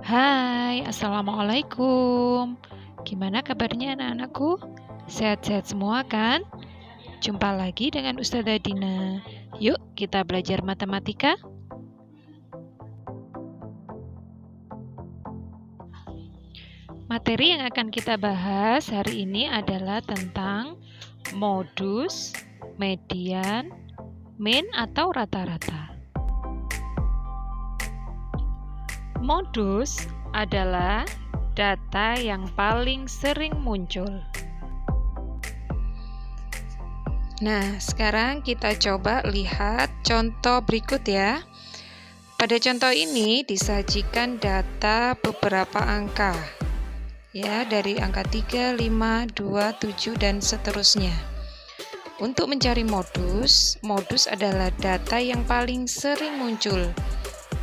Hai, Assalamualaikum. Gimana kabarnya anak-anakku? Sehat-sehat semua kan? Jumpa lagi dengan Ustazah Dina. Yuk kita belajar matematika. Materi yang akan kita bahas hari ini adalah tentang modus, median, mean atau rata-rata. Modus adalah data yang paling sering muncul. Nah, sekarang kita coba lihat contoh berikut ya. Pada contoh ini disajikan data beberapa angka. Ya, dari angka 3, 5, 2, 7 dan seterusnya. Untuk mencari modus adalah data yang paling sering muncul.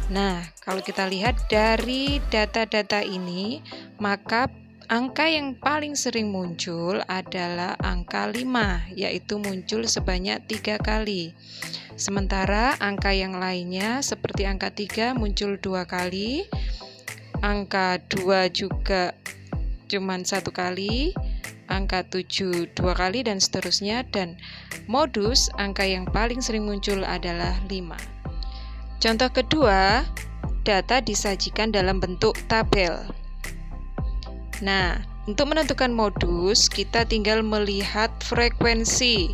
Nah, kalau kita lihat dari data-data ini, maka angka yang paling sering muncul adalah angka 5, yaitu muncul sebanyak 3 kali. Sementara angka yang lainnya seperti angka 3 muncul 2 kali, angka 2 juga cuma 1 kali, angka 7 2 kali dan seterusnya, dan modus angka yang paling sering muncul adalah 5. Contoh kedua, data disajikan dalam bentuk tabel. Nah, untuk menentukan modus, kita tinggal melihat frekuensi.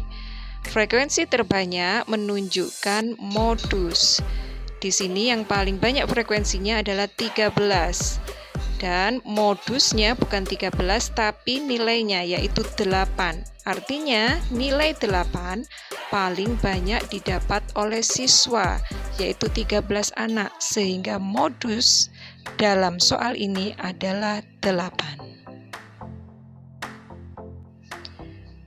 Frekuensi terbanyak menunjukkan modus. Di sini yang paling banyak frekuensinya adalah 13. Dan modusnya bukan 13 tapi nilainya yaitu 8. Artinya nilai 8 paling banyak didapat oleh siswa yaitu 13 anak, sehingga modus dalam soal ini adalah 8.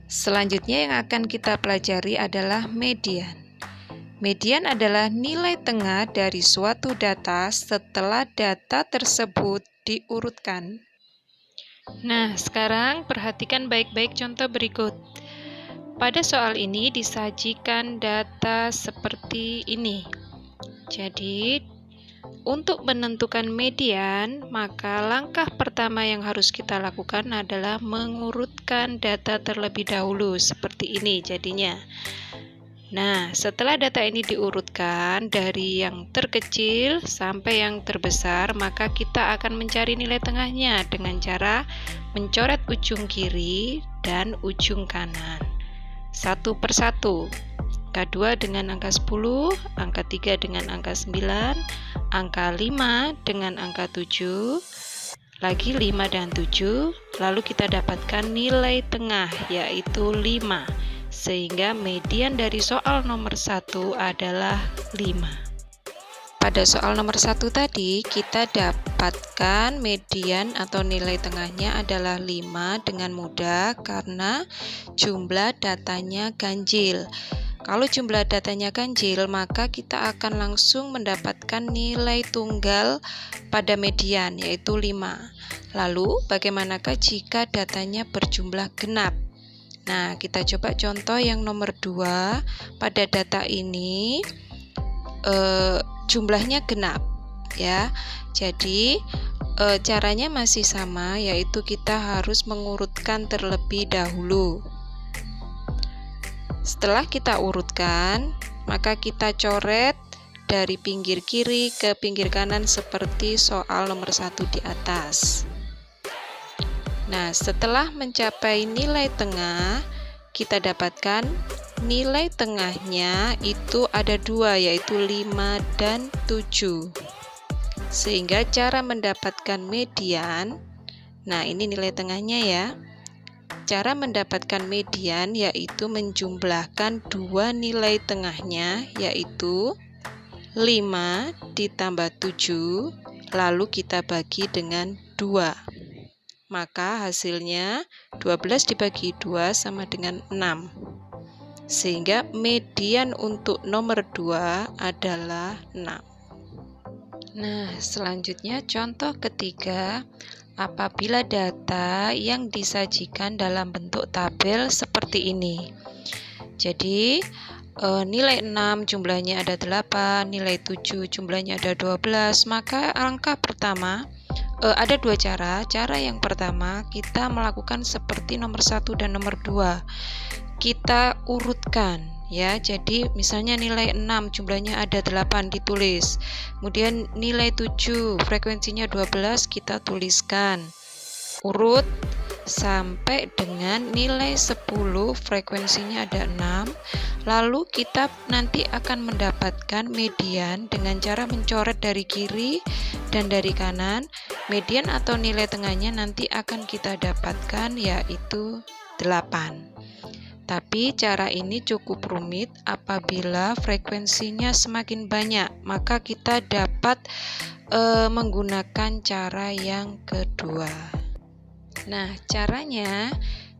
Selanjutnya yang akan kita pelajari adalah median. Median adalah nilai tengah dari suatu data setelah data tersebut diurutkan. Nah, sekarang perhatikan baik-baik contoh berikut. Pada soal ini disajikan data seperti ini. Jadi, untuk menentukan median, maka langkah pertama yang harus kita lakukan adalah mengurutkan data terlebih dahulu, seperti ini jadinya. Nah, setelah data ini diurutkan dari yang terkecil sampai yang terbesar, maka kita akan mencari nilai tengahnya dengan cara mencoret ujung kiri dan ujung kanan. Satu persatu. Angka 2 dengan angka 10, angka 3 dengan angka 9, angka 5 dengan angka 7, lagi 5 dan 7, lalu kita dapatkan nilai tengah yaitu 5. Sehingga median dari soal nomor 1 adalah 5. Pada soal nomor 1 tadi, kita dapatkan median atau nilai tengahnya adalah 5 dengan mudah karena jumlah datanya ganjil. Kalau jumlah datanya ganjil, maka kita akan langsung mendapatkan nilai tunggal pada median, yaitu 5. Lalu, bagaimanakah jika datanya berjumlah genap? Nah, kita coba contoh yang nomor 2. Pada data ini jumlahnya genap ya. Jadi caranya masih sama, yaitu kita harus mengurutkan terlebih dahulu. Setelah kita urutkan, maka kita coret dari pinggir kiri ke pinggir kanan seperti soal nomor 1 di atas. Nah, setelah mencapai nilai tengah, kita dapatkan nilai tengahnya itu ada 2, yaitu 5 dan 7. Sehingga cara mendapatkan median, nah ini nilai tengahnya ya. Cara mendapatkan median yaitu menjumlahkan 2 nilai tengahnya, yaitu 5 ditambah 7, lalu kita bagi dengan 2. Maka hasilnya 12 dibagi 2 sama dengan 6. Sehingga median untuk nomor 2 adalah 6. Nah, selanjutnya contoh ketiga. Apabila data yang disajikan dalam bentuk tabel seperti ini. Jadi, nilai 6 jumlahnya ada 8, nilai 7 jumlahnya ada 12, maka langkah pertama Ada dua cara. Cara yang pertama, kita melakukan seperti nomor 1 dan nomor 2. Kita urutkan ya. Jadi misalnya nilai 6 jumlahnya ada 8 ditulis. Kemudian nilai 7 frekuensinya 12 kita tuliskan. Urut sampai dengan nilai 10 frekuensinya ada 6. Lalu kita nanti akan mendapatkan median dengan cara mencoret dari kiri dan dari kanan. Median atau nilai tengahnya nanti akan kita dapatkan yaitu 8. Tapi cara ini cukup rumit apabila frekuensinya semakin banyak, maka kita dapat menggunakan cara yang kedua. Nah, caranya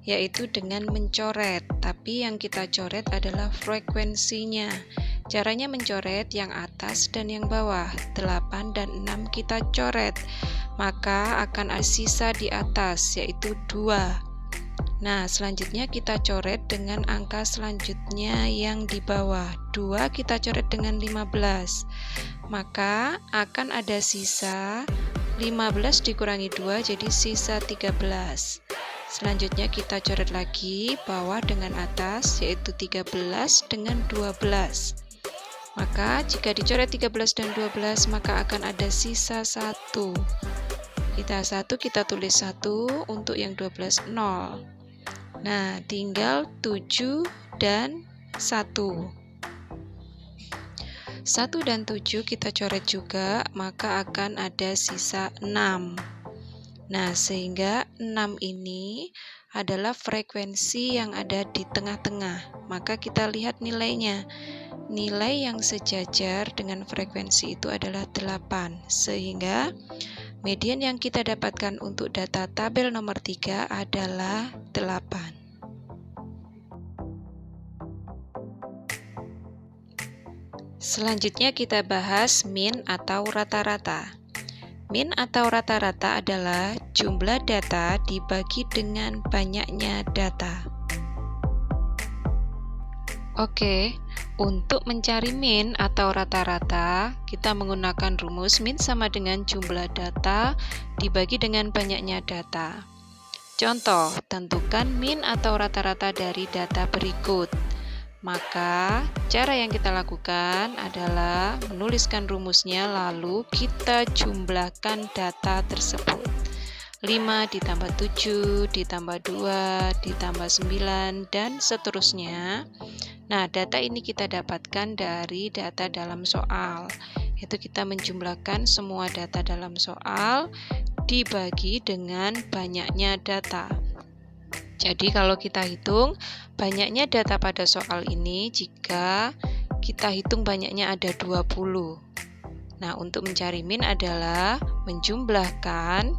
yaitu dengan mencoret, tapi yang kita coret adalah frekuensinya. Caranya mencoret yang atas dan yang bawah, 8 dan 6 kita coret, maka akan ada sisa di atas yaitu 2. Nah, selanjutnya kita coret dengan angka selanjutnya yang di bawah. 2 kita coret dengan 15. Maka akan ada sisa 15 dikurangi 2 jadi sisa 13. Selanjutnya kita coret lagi bawah dengan atas yaitu 13 dengan 12. Maka jika dicoret 13 dan 12 maka akan ada sisa 1. Kita tulis 1, untuk yang 12 0. Nah, tinggal 7 dan 1. 1 dan 7 kita coret juga, maka akan ada sisa 6. Nah, sehingga 6 ini adalah frekuensi yang ada di tengah-tengah. Maka kita lihat nilainya. Nilai yang sejajar dengan frekuensi itu adalah 8. Sehingga median yang kita dapatkan untuk data tabel nomor 3 adalah 8. Selanjutnya kita bahas min atau rata-rata. Min atau rata-rata adalah jumlah data dibagi dengan banyaknya data. Oke, untuk mencari min atau rata-rata, kita menggunakan rumus min sama dengan jumlah data dibagi dengan banyaknya data. Contoh, tentukan min atau rata-rata dari data berikut. Maka, cara yang kita lakukan adalah menuliskan rumusnya lalu kita jumlahkan data tersebut. 5 ditambah 7 ditambah 2 ditambah 9 dan seterusnya. Nah, data ini kita dapatkan dari data dalam soal. Itu kita menjumlahkan semua data dalam soal dibagi dengan banyaknya data. Jadi kalau kita hitung banyaknya data pada soal ini, jika kita hitung banyaknya ada 20. Nah, untuk mencari min adalah menjumlahkan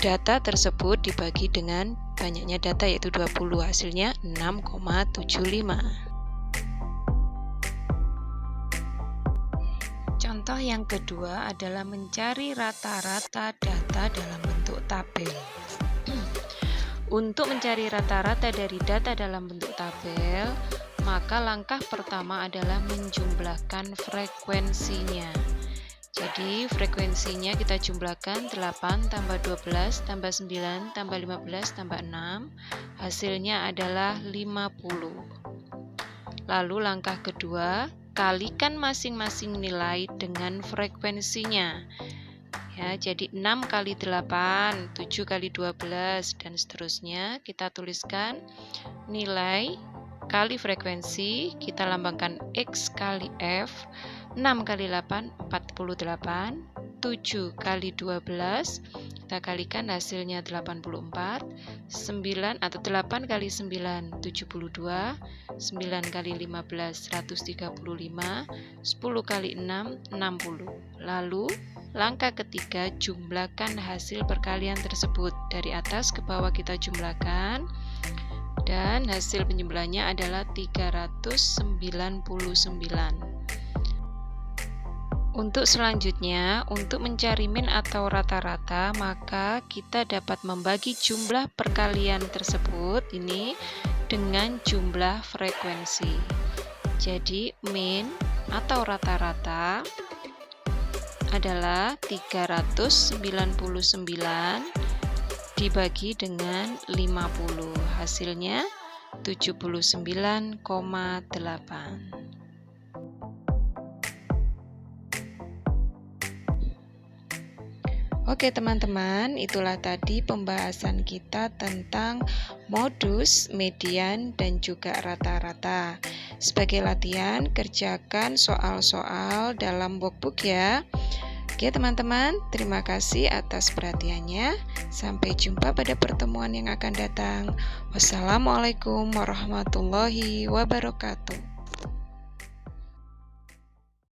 data tersebut dibagi dengan banyaknya data yaitu 20, hasilnya 6,75. Contoh yang kedua adalah mencari rata-rata data dalam bentuk tabel. Untuk mencari rata-rata dari data dalam bentuk tabel, maka langkah pertama adalah menjumlahkan frekuensinya. Jadi frekuensinya kita jumlahkan 8 tambah 12 tambah 9 tambah 15 tambah 6, hasilnya adalah 50. Lalu langkah kedua, kalikan masing-masing nilai dengan frekuensinya. Ya, jadi 6 kali 8, 7 kali 12, dan seterusnya. Kita tuliskan nilai kali frekuensi, kita lambangkan X kali F. 6 kali 8, 48. 7 kali 12, kita kalikan hasilnya 84. 9 atau 8 kali 9, 72. 9 kali 15, 135. 10 kali 6, 60. Lalu langkah ketiga, jumlahkan hasil perkalian tersebut. Dari atas ke bawah kita jumlahkan, dan hasil penjumlahannya adalah 399. Untuk selanjutnya, untuk mencari min atau rata-rata, maka kita dapat membagi jumlah perkalian tersebut ini dengan jumlah frekuensi. Jadi min atau rata-rata adalah 399 dibagi dengan 50. Hasilnya 79,8. Oke teman-teman, itulah tadi pembahasan kita tentang modus, median, dan juga rata-rata. Sebagai latihan, kerjakan soal-soal dalam workbook ya. Oke teman-teman, terima kasih atas perhatiannya. Sampai jumpa pada pertemuan yang akan datang. Wassalamualaikum warahmatullahi wabarakatuh.